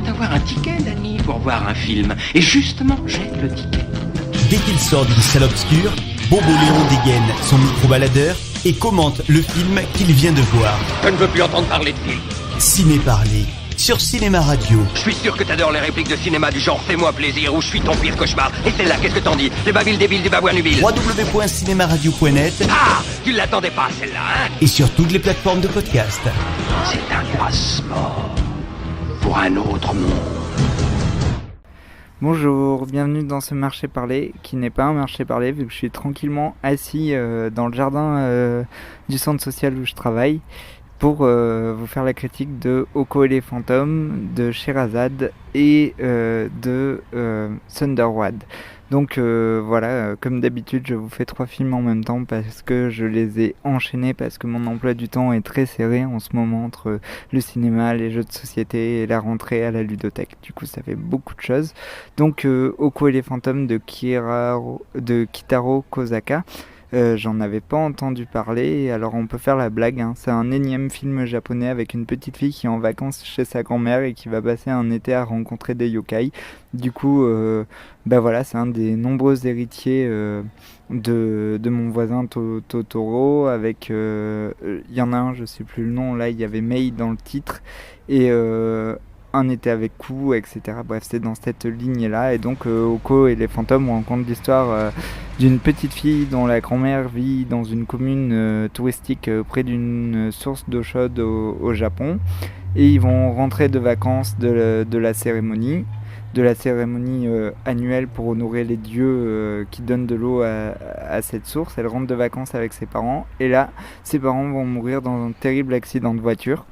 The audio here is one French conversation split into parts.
avoir un ticket, Danny, pour voir un film. Et justement, j'ai le ticket. Dès qu'il sort d'une salle obscure, Bobo Léon dégaine son micro-baladeur et commente le film qu'il vient de voir. Je ne veux plus entendre parler de film. Ciné Parler, sur Cinéma Radio. Je suis sûr que t'adores les répliques de cinéma du genre « Fais-moi plaisir » ou « Je suis ton pire cauchemar ». Et celle-là, qu'est-ce que t'en dis? Les babiles débiles du babouin nubile. www.cinemaradio.net. Ah, tu l'attendais pas, celle-là, hein? Et sur toutes les plateformes de podcast. C'est un passeport pour un autre monde. Bonjour, bienvenue dans ce marché parlé, qui n'est pas un marché parlé, vu que je suis tranquillement assis dans le jardin du centre social où je travaille, pour vous faire la critique de Oko et les fantômes, de Sherazade et de Thunderwad. Donc voilà, comme d'habitude, je vous fais 3 films en même temps parce que je les ai enchaînés, parce que mon emploi du temps est très serré en ce moment entre le cinéma, les jeux de société et la rentrée à la ludothèque. Du coup, ça fait beaucoup de choses. Donc Oko et les fantômes de Kitaro Kozaka. J'en avais pas entendu parler, alors on peut faire la blague, hein. C'est un énième film japonais avec une petite fille qui est en vacances chez sa grand-mère et qui va passer un été à rencontrer des yokai. Du coup, voilà, c'est un des nombreux héritiers de mon voisin Totoro, avec, y en a un, je sais plus le nom, là il y avait Mei dans le titre, et un été avec Ku, etc. Bref, c'est dans cette lignée-là. Et donc, Oko et les fantômes, on raconte l'histoire d'une petite fille dont la grand-mère vit dans une commune touristique près d'une source d'eau chaude au Japon. Et ils vont rentrer de vacances de la cérémonie annuelle pour honorer les dieux qui donnent de l'eau à cette source. Elle rentre de vacances avec ses parents. Et là, ses parents vont mourir dans un terrible accident de voiture.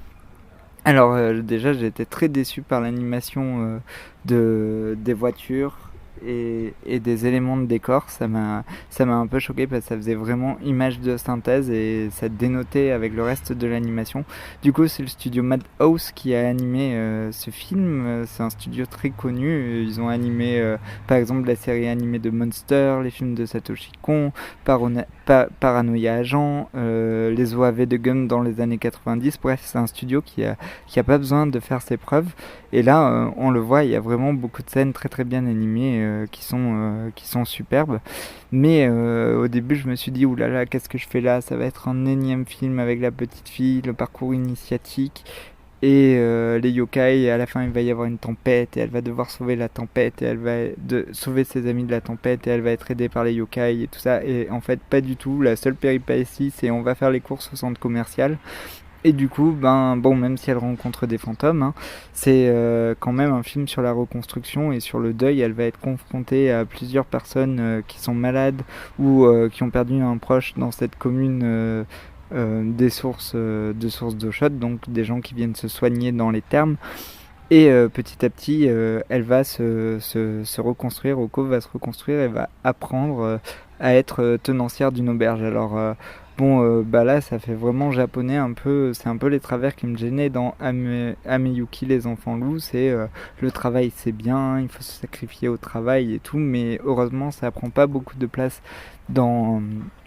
Alors déjà j'ai été très déçu par l'animation des voitures et des éléments de décor. Ça m'a un peu choqué parce que ça faisait vraiment image de synthèse et ça dénotait avec le reste de l'animation. Du coup c'est le studio Madhouse qui a animé ce film. C'est un studio très connu. Ils ont animé par exemple la série animée de Monster, les films de Satoshi Kon, Paranoia Agent, les OAV de Gum dans les années 90. Bref, c'est un studio qui a pas besoin de faire ses preuves. Et là, on le voit, il y a vraiment beaucoup de scènes très très bien animées qui sont superbes. Mais au début, je me suis dit, oulala, qu'est-ce que je fais là? Ça va être un énième film avec la petite fille, le parcours initiatique et les yokai. Et à la fin, il va y avoir une tempête et elle va devoir sauver la tempête et elle va sauver ses amis de la tempête et elle va être aidée par les yokai et tout ça. Et en fait, pas du tout. La seule péripétie, c'est on va faire les courses au centre commercial. Et du coup, même si elle rencontre des fantômes, hein, c'est quand même un film sur la reconstruction et sur le deuil. Elle va être confrontée à plusieurs personnes qui sont malades ou qui ont perdu un proche dans cette commune des sources d'eau chaude, donc des gens qui viennent se soigner dans les thermes. Et petit à petit, elle va se reconstruire, Oko va se reconstruire et va apprendre à être tenancière d'une auberge. Alors là ça fait vraiment japonais un peu, c'est un peu les travers qui me gênaient dans Ameyuki les enfants loups, c'est le travail c'est bien, il faut se sacrifier au travail et tout, mais heureusement ça prend pas beaucoup de place dans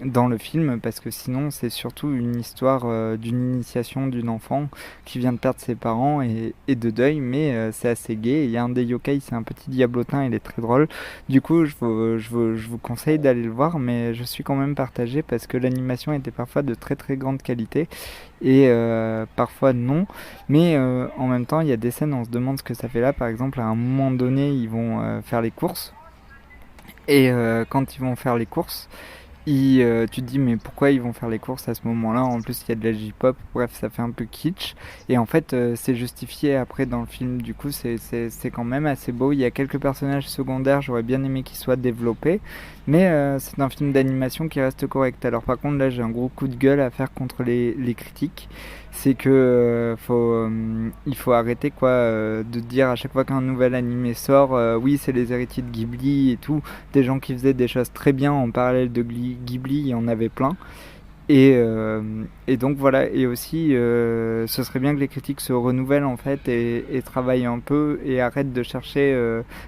le film parce que sinon c'est surtout une histoire d'une initiation d'une enfant qui vient de perdre ses parents et de deuil, mais c'est assez gai. Il y a un des yokai, c'est un petit diablotin, il est très drôle. Du coup je vous conseille d'aller le voir, mais je suis quand même partagé parce que l'animation était parfois de très très grande qualité et parfois non, mais en même temps il y a des scènes, on se demande ce que ça fait là. Par exemple à un moment donné ils vont faire les courses. Et quand ils vont faire les courses, tu te dis mais pourquoi ils vont faire les courses à ce moment-là? En plus il y a de la J-pop, bref ça fait un peu kitsch. Et en fait c'est justifié après dans le film, du coup c'est quand même assez beau. Il y a quelques personnages secondaires, j'aurais bien aimé qu'ils soient développés. Mais c'est un film d'animation qui reste correct. Alors par contre là j'ai un gros coup de gueule à faire contre les critiques. C'est que il faut arrêter de dire à chaque fois qu'un nouvel animé sort, oui c'est les héritiers de Ghibli et tout, des gens qui faisaient des choses très bien en parallèle de Ghibli, il y en avait plein. Et donc voilà, et aussi ce serait bien que les critiques se renouvellent en fait et travaillent un peu et arrêtent de chercher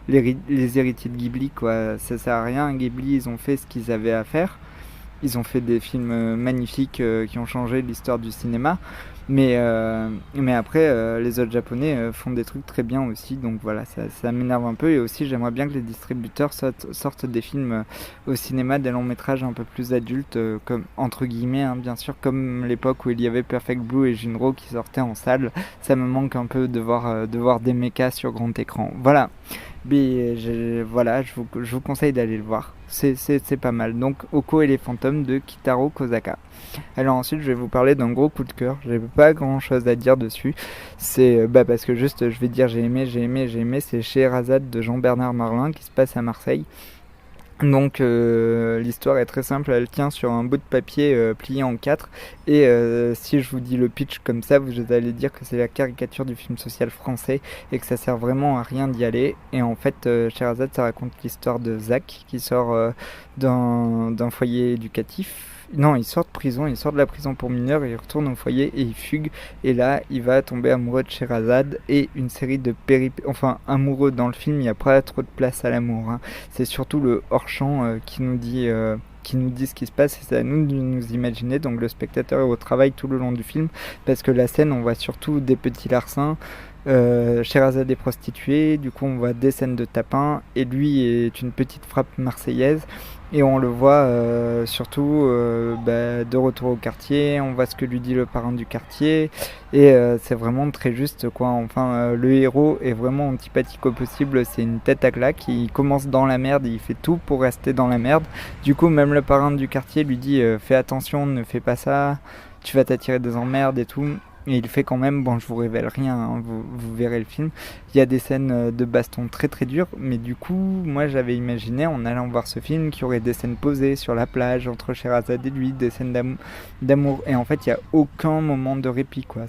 les héritiers de Ghibli, quoi. Ça sert à rien, Ghibli ils ont fait ce qu'ils avaient à faire, ils ont fait des films magnifiques qui ont changé l'histoire du cinéma. Mais après, les autres japonais font des trucs très bien aussi, donc voilà, ça m'énerve un peu. Et aussi, j'aimerais bien que les distributeurs sortent des films au cinéma, des longs métrages un peu plus adultes, comme entre guillemets, hein, bien sûr, comme l'époque où il y avait Perfect Blue et Junro qui sortaient en salle. Ça me manque un peu de voir des mechas sur grand écran. Voilà. Mais voilà, je vous conseille d'aller le voir. C'est pas mal. Donc, Oko et les fantômes de Kitaro Kozaka. Alors ensuite, je vais vous parler d'un gros coup de cœur. J'ai pas grand chose à dire dessus. C'est parce que juste, je vais dire j'ai aimé. C'est Scheherazade de Jean-Bernard Marlin qui se passe à Marseille. Donc l'histoire est très simple, elle tient sur un bout de papier plié en quatre et si je vous dis le pitch comme ça, vous allez dire que c'est la caricature du film social français et que ça sert vraiment à rien d'y aller. Et en fait, Sherazade, ça raconte l'histoire de Zach qui sort d'un foyer éducatif. Non, il sort de prison, il sort de la prison pour mineurs et il retourne au foyer et il fugue. Et là, il va tomber amoureux de Sherazade et une série de péripéties. Enfin, amoureux dans le film, il n'y a pas trop de place à l'amour, hein. C'est surtout le hors-champ qui nous dit ce qui se passe et c'est à nous de nous imaginer. Donc le spectateur est au travail tout le long du film parce que la scène, on voit surtout des petits larcins. Sherazade est prostituée, du coup on voit des scènes de tapin et lui est une petite frappe marseillaise et on le voit surtout de retour au quartier, on voit ce que lui dit le parrain du quartier et c'est vraiment très juste quoi. Enfin le héros est vraiment antipathique au possible, c'est une tête à claque, il commence dans la merde, il fait tout pour rester dans la merde. Du coup même le parrain du quartier lui dit fais attention, ne fais pas ça, tu vas t'attirer des emmerdes et tout. Et il fait quand même, bon je vous révèle rien, hein, vous verrez le film, il y a des scènes de baston très très dures, mais du coup moi j'avais imaginé en allant voir ce film qu'il y aurait des scènes posées sur la plage entre Sherazade et lui, des scènes d'amour, et en fait il n'y a aucun moment de répit quoi,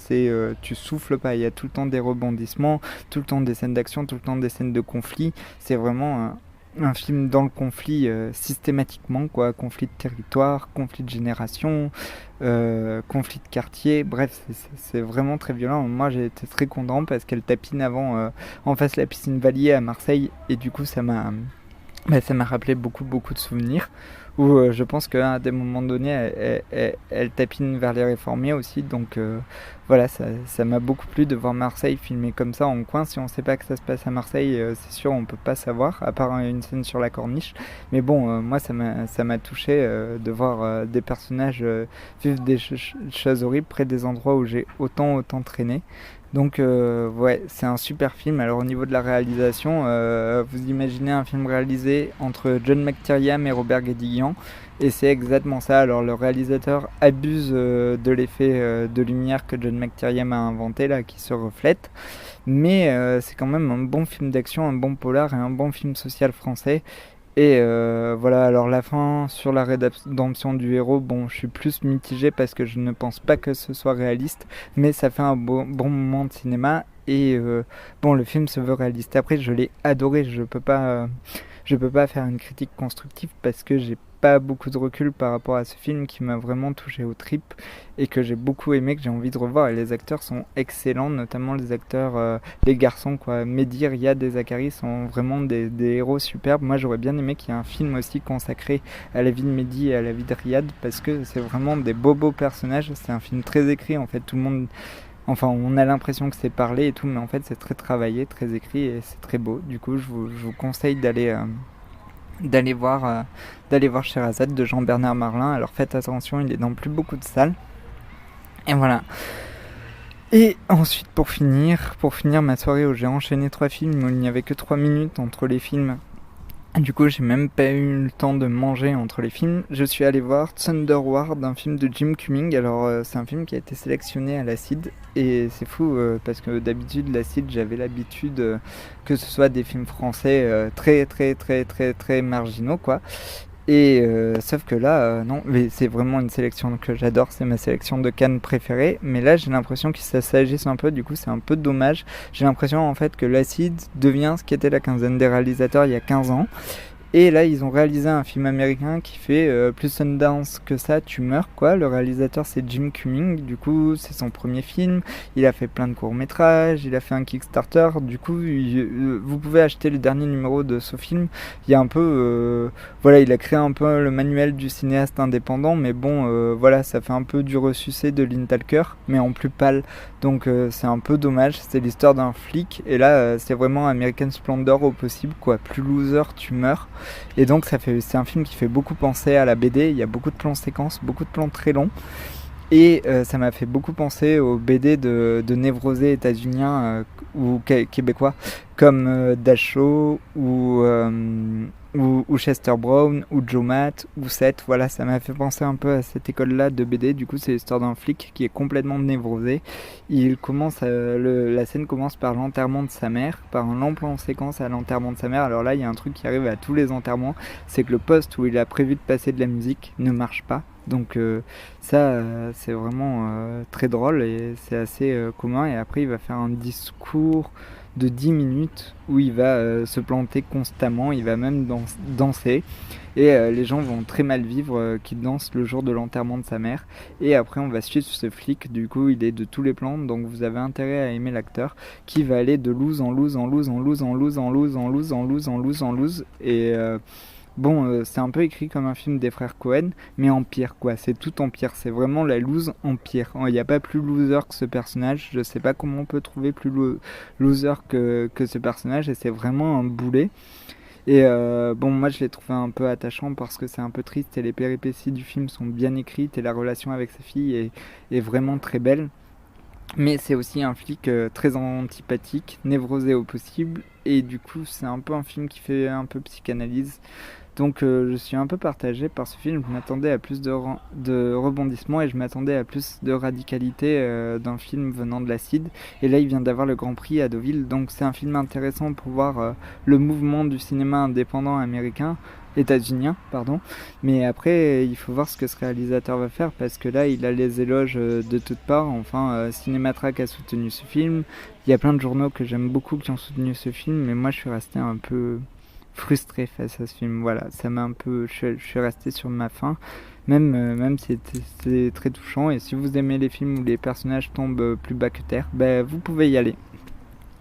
tu souffles pas, il y a tout le temps des rebondissements, tout le temps des scènes d'action, tout le temps des scènes de conflit, c'est vraiment un film dans le conflit systématiquement quoi, conflit de territoire, conflit de génération, conflit de quartier, bref c'est vraiment très violent. Moi j'ai été très content parce qu'elle tapine avant en face de la piscine Valier à Marseille et du coup ça m'a rappelé beaucoup de souvenirs où je pense qu'à des moments donnés elle tapine vers les réformés aussi, donc voilà, ça m'a beaucoup plu de voir Marseille filmé comme ça en coin. Si on sait pas que ça se passe à Marseille, c'est sûr on peut pas savoir, à part une scène sur la corniche, mais bon moi ça m'a touché de voir des personnages vivre des choses horribles près des endroits où j'ai autant traîné. Donc ouais, c'est un super film. Alors au niveau de la réalisation, vous imaginez un film réalisé entre John McTiernan et Robert Guédiguian, et c'est exactement ça. Alors le réalisateur abuse de l'effet de lumière que John McTiernan a inventé là, qui se reflète, mais c'est quand même un bon film d'action, un bon polar et un bon film social français. Et voilà, alors la fin sur la rédemption du héros, bon, je suis plus mitigé parce que je ne pense pas que ce soit réaliste, mais ça fait un bon moment de cinéma et bon, le film se veut réaliste. Après, je l'ai adoré, je peux pas faire une critique constructive parce que j'ai pas beaucoup de recul par rapport à ce film qui m'a vraiment touché aux tripes et que j'ai beaucoup aimé, que j'ai envie de revoir, et les acteurs sont excellents, notamment les acteurs, les garçons quoi, Mehdi, Riyad et Zachary sont vraiment des héros superbes. Moi j'aurais bien aimé qu'il y ait un film aussi consacré à la vie de Mehdi et à la vie de Riyad parce que c'est vraiment des beaux personnages. C'est un film très écrit en fait, tout le monde, enfin on a l'impression que c'est parlé et tout, mais en fait c'est très travaillé, très écrit et c'est très beau. Du coup je vous conseille d'aller voir Sherazade de Jean-Bernard Marlin. Alors faites attention, il est dans plus beaucoup de salles. Et voilà. Et ensuite pour finir ma soirée où j'ai enchaîné 3 films où il n'y avait que 3 minutes entre les films. Du coup, j'ai même pas eu le temps de manger entre les films. Je suis allé voir Thunder Ward, un film de Jim Cumming. Alors, c'est un film qui a été sélectionné à l'Acide. Et c'est fou parce que d'habitude, l'Acide, j'avais l'habitude que ce soit des films français très marginaux, quoi. Et sauf que là, non, mais c'est vraiment une sélection que j'adore, c'est ma sélection de Cannes préférée, mais là j'ai l'impression que ça s'agisse un peu, du coup c'est un peu dommage. J'ai l'impression en fait que l'Acide devient ce qu'était la quinzaine des réalisateurs il y a 15 ans, Et là, ils ont réalisé un film américain qui fait plus Sundance que ça, tu meurs, quoi. Le réalisateur, c'est Jim Cumming. Du coup, c'est son premier film. Il a fait plein de courts-métrages. Il a fait un Kickstarter. Du coup, vous pouvez acheter le dernier numéro de ce film. Il y a un peu... voilà, il a créé un peu le manuel du cinéaste indépendant. Mais bon, voilà, ça fait un peu du ressucé de Lintalker, mais en plus pâle. Donc, c'est un peu dommage. C'est l'histoire d'un flic. Et là, c'est vraiment American Splendor au possible, quoi. Plus loser, tu meurs. Et donc c'est un film qui fait beaucoup penser à la BD. Il y a beaucoup de plans séquences, beaucoup de plans très longs. Et ça m'a fait beaucoup penser aux BD de névrosés états-uniens ou québécois comme Dashaw ou Chester Brown ou Joe Matt ou Seth. Voilà, ça m'a fait penser un peu à cette école-là de BD. Du coup, c'est l'histoire d'un flic qui est complètement névrosé. La scène commence par l'enterrement de sa mère, par un long plan séquence à l'enterrement de sa mère. Alors là, il y a un truc qui arrive à tous les enterrements, c'est que le poste où il a prévu de passer de la musique ne marche pas. Donc ça, c'est vraiment très drôle et c'est assez commun. Et après, il va faire un discours de 10 minutes où il va se planter constamment, il va même danser. Et les gens vont très mal vivre qu'il danse le jour de l'enterrement de sa mère. Et après, on va suivre ce flic. Du coup, il est de tous les plans, donc vous avez intérêt à aimer l'acteur, qui va aller de loose en loose en loose en loose en loose en loose en loose en loose en loose en loose. Et bon, c'est un peu écrit comme un film des frères Cohen, mais en pire, quoi. C'est tout en pire. C'est vraiment la loose en pire. Il n'y a pas plus loser que ce personnage. Je sais pas comment on peut trouver plus loser que ce personnage. Et c'est vraiment un boulet. Et bon, moi je l'ai trouvé un peu attachant parce que c'est un peu triste et les péripéties du film sont bien écrites et la relation avec sa fille est vraiment très belle. Mais c'est aussi un flic très antipathique, névrosé au possible. Et du coup, c'est un peu un film qui fait un peu psychanalyse. Donc je suis un peu partagé par ce film. Je m'attendais à plus de rebondissements et je m'attendais à plus de radicalité d'un film venant de l'acide. Et là, il vient d'avoir le Grand Prix à Deauville. Donc c'est un film intéressant pour voir le mouvement du cinéma indépendant américain. États-unien, pardon. Mais après, il faut voir ce que ce réalisateur va faire parce que là, il a les éloges de toutes parts. Enfin, Cinématrack a soutenu ce film. Il y a plein de journaux que j'aime beaucoup qui ont soutenu ce film, mais moi, je suis resté un peu frustré face à ce film. Voilà, ça m'a un peu... Je suis resté sur ma faim. Même si c'est très touchant. Et si vous aimez les films où les personnages tombent plus bas que terre, vous pouvez y aller.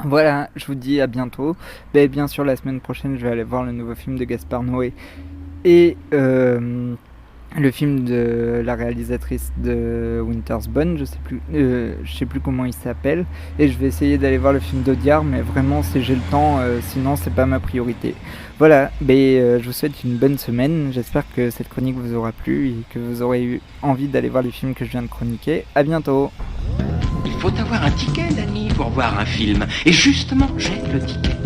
Voilà, je vous dis à bientôt. Bien sûr, la semaine prochaine, je vais aller voir le nouveau film de Gaspard Noé et le film de la réalisatrice de Winter's Bone, je sais plus comment il s'appelle. Et je vais essayer d'aller voir le film d'Audiard, mais vraiment, si j'ai le temps, sinon, c'est pas ma priorité. Voilà, je vous souhaite une bonne semaine. J'espère que cette chronique vous aura plu et que vous aurez eu envie d'aller voir les films que je viens de chroniquer. À bientôt. Il faut avoir un ticket, Danny, pour voir un film. Et justement, j'ai le ticket.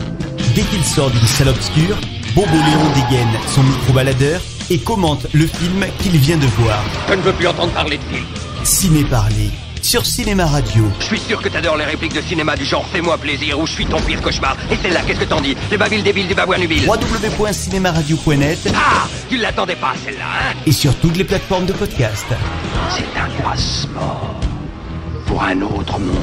Dès qu'il sort d'une salle obscure, Bobo Léon dégaine son micro-baladeur et commente le film qu'il vient de voir. Je ne veux plus entendre parler de film. Ciné Parler, sur Cinéma Radio. Je suis sûr que t'adores les répliques de cinéma du genre Fais-moi plaisir ou Je suis ton pire cauchemar. Et celle-là, qu'est-ce que t'en dis? Les babiles débiles du babouin-nubile. www.cinemaradio.net. Ah, tu l'attendais pas, celle-là, hein? Et sur toutes les plateformes de podcast. C'est un passeport pour un autre monde.